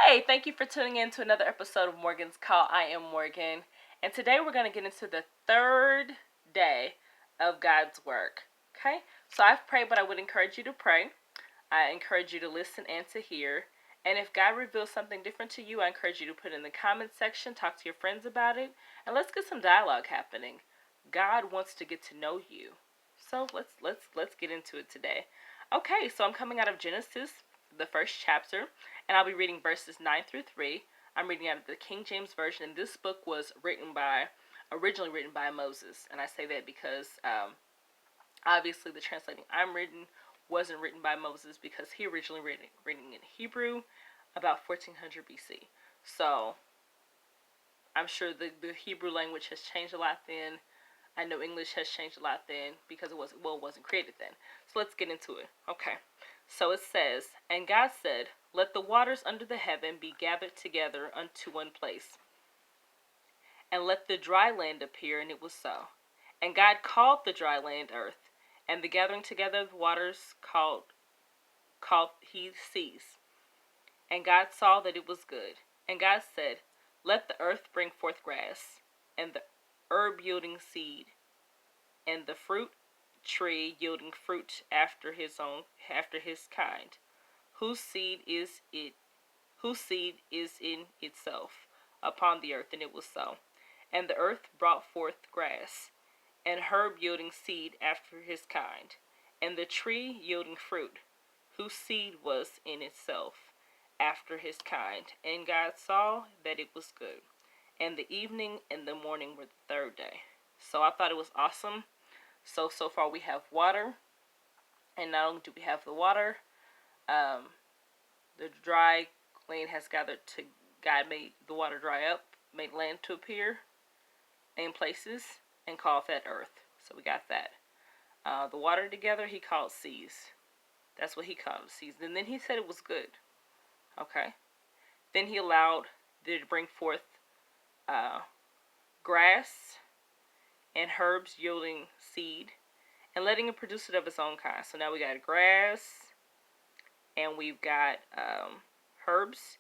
Hey, thank you for tuning in to another episode of Morgan's Call. I am Morgan, and today we're going to get into the third day of God's work. Okay, so I've prayed, but I would encourage you to pray. I encourage you to listen and to hear. And if God reveals something different to you, I encourage you to put it in the comments section, talk to your friends about it, and let's get some dialogue happening. God wants to get to know you. So let's get into it today. Okay, so I'm coming out of Genesis, the first chapter, and I'll be reading verses 9 through 3. I'm reading out of the King James Version, and this book was originally written by Moses. And I say that because obviously the translating I'm reading wasn't written by Moses because he originally written in Hebrew about 1400 BC. So I'm sure the Hebrew language has changed a lot then. I know English has changed a lot then because it wasn't created then. So let's get into it. Okay. So it says, "And God said, Let the waters under the heaven be gathered together unto one place, and let the dry land appear, and it was so. And God called the dry land earth, and the gathering together of the waters called he seas. And God saw that it was good. And God said, Let the earth bring forth grass, and the herb yielding seed, and the fruit tree yielding fruit after his kind, whose seed is in itself upon the earth, and it was so. And the earth brought forth grass, and herb yielding seed after his kind, and the tree yielding fruit, whose seed was in itself after his kind. And God saw that it was good. And the evening and the morning were the third day." So I thought it was awesome. So far we have water, and not only do we have the water, the dry land has gathered to God made the water dry up, made land to appear in places, and called that earth. So we got that. The water together he called seas. That's what he called seas. And then he said it was good. Okay. Then he allowed there to bring forth grass and herbs yielding seed, and letting it produce it of its own kind. So now we got grass, and we've got herbs,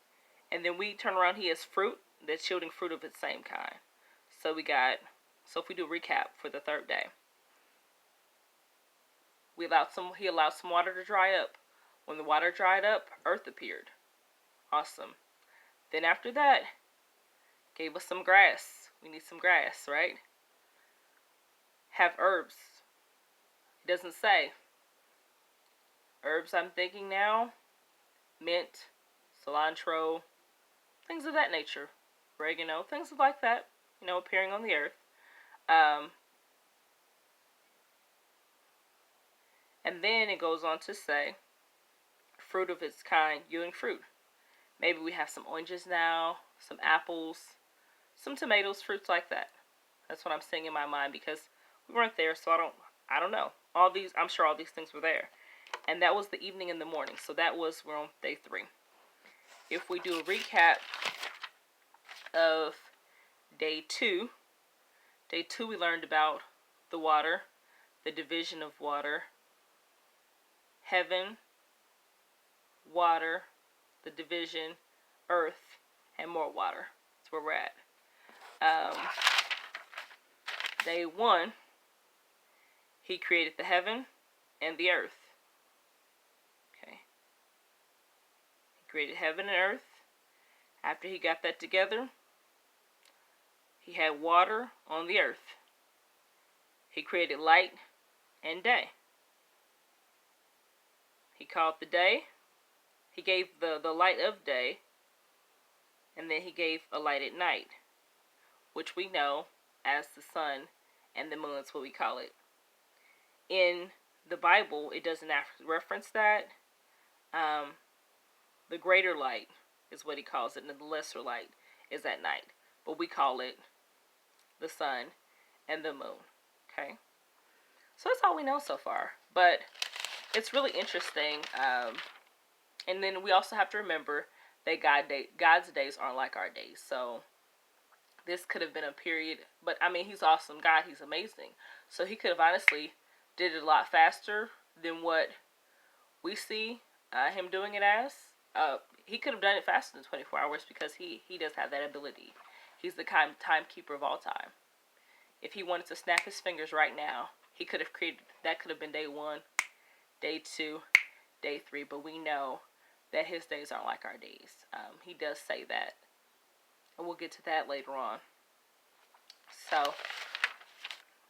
and then we turn around, he has fruit that's yielding fruit of its same kind. So if we do a recap for the third day, he allowed some water to dry up. When the water dried up, earth appeared. Awesome. Then after that, gave us some grass. We need some grass, right? Have herbs. It doesn't say. Herbs I'm thinking now, mint, cilantro, things of that nature. Oregano, things like that, appearing on the earth. And then it goes on to say, fruit of its kind, yielding fruit. Maybe we have some oranges now, some apples, some tomatoes, fruits like that. That's what I'm seeing in my mind because we weren't there, so I don't know. I'm sure all these things were there. And that was the evening and the morning. So we're on day 3. If we do a recap of day 2 we learned about the water, the division of water, heaven, water, the division, earth, and more water. That's where we're at. Day 1, he created the heaven and the earth. Okay. He created heaven and earth. After he got that together, he had water on the earth. He created light and day. He called the day. He gave the light of day, and then he gave a light at night, which we know as the sun and the moon. That's what we call it. In the Bible, it doesn't reference that. The greater light is what he calls it, and the lesser light is at night. But we call it the sun and the moon. Okay? So that's all we know so far. But it's really interesting. And then we also have to remember that God's days aren't like our days. So this could have been a period. But, I mean, he's awesome. God, he's amazing. So he could have honestly did it a lot faster than what we see him doing it as. he could have done it faster than 24 hours because he does have that ability. He's the timekeeper of all time. If he wanted to snap his fingers right now, he could have created, that could have been day 1, day 2, day 3, but we know that his days aren't like our days. He does say that, and we'll get to that later on. So,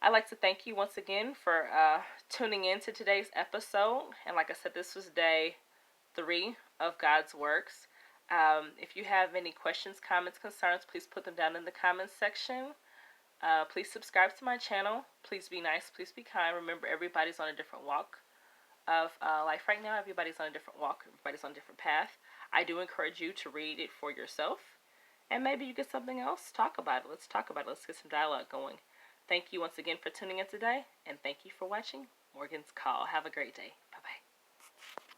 I'd like to thank you once again for tuning in to today's episode. And like I said, this was day 3 of God's Works. If you have any questions, comments, concerns, please put them down in the comments section. Please subscribe to my channel. Please be nice. Please be kind. Remember, everybody's on a different walk of life right now. Everybody's on a different walk. Everybody's on a different path. I do encourage you to read it for yourself. And maybe you get something else. Talk about it. Let's talk about it. Let's get some dialogue going. Thank you once again for tuning in today. And thank you for watching Morgan's Call. Have a great day.